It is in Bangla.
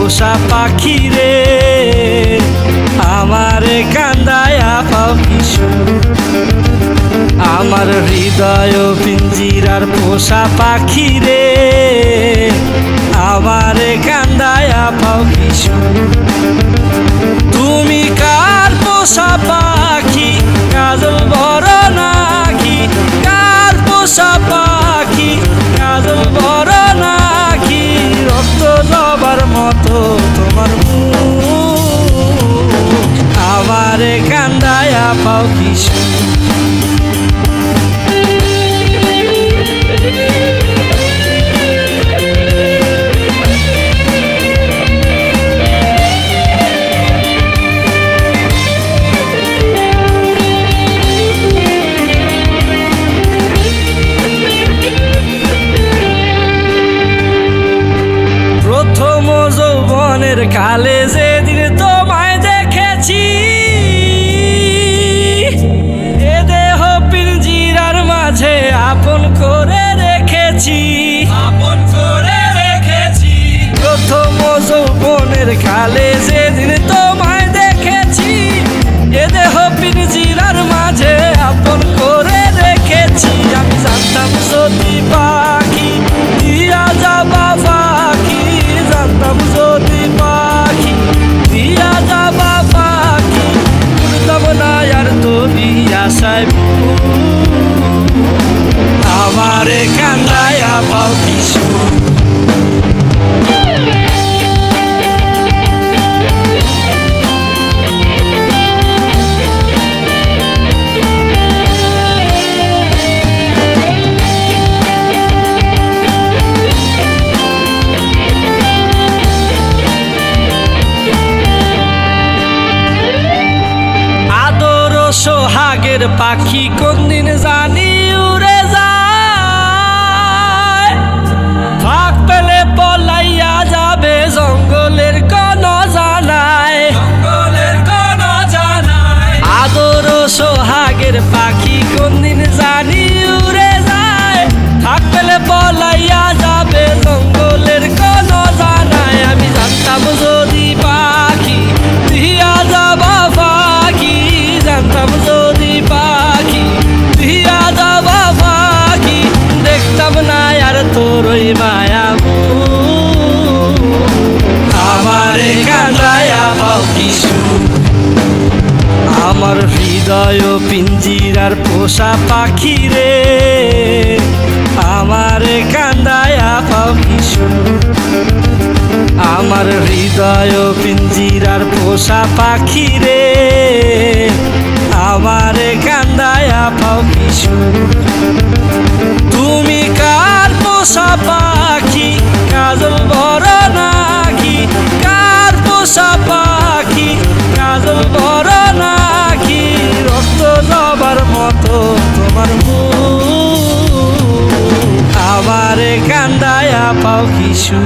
পোষা পাখি রে, আমারে কান্দায়া পাও কিশু। আমার হৃদয় পিঞ্জিরার পোষা পাখি রে, আমারে কান্দায়া পাও কিশু। তুমি কার পোষা পাখি, কাজল বড় নাকি? কার পোষা পাখি, কাজল বড় নাকি? রক্ত জবার মতো তোমার মুখ, আমারে কান্দায়া পাও কিশু। প্রথম যৌবনের কালে যেদিন তোমায় দেখেছি, এ দেহ পিঞ্জিরার মাঝে আপন করে রেখেছি, আপন করে রেখেছি। প্রথম যৌবনের কালে যেদিন তোমায় দেখেছি, এ দেহ পিঞ্জিরার মাঝে আপন করে রেখেছি। আমি জানতাম যদি পাখি দিয়া যাবা পাখি, জানতাম যদি পাখি দিয়া যাবা পাখি, উড়তাম না আর তোরই আশায়। আমারে কান্দায়া পাও কিশু। সোহাগের পাখি কোনদিন জানি উড়ে যায়, ফাঁক পেলে পলাইয়া যাবে জঙ্গলের কোন জানায়, জঙ্গলের কোন জানায়। আদর সোহাগের পাখি কোনদিন জানি উড়ে যায়, ফাঁক পেলে পলাইয়া যাবে জঙ্গলের কোন জানায়। আমি জানতাম যদি পাখি দিয়া যাবা পাখি, জানতাম যদি পাখি দিয়া যাবা পাখি, দেখতাম না আর তোর ওই মায়া। আমারে কান্দায়া পাও কিশু। আমার হৃদয় পিঞ্জিরার পোষা পাখি রে, আমারে কান্দায়া পাও কিশু। আমার হৃদয় পিঞ্জিরার পোষা পাখি রে, আমারে কান্দায়া পাও কিশু। তুমি কার পোষা পাখি, কাজল বড় নাকি? কার পোষা পাখি, কাজল বড় নাকি? রক্ত জবার মতো তোমার মুখ, আমারে কান্দায়া পাও কিশু।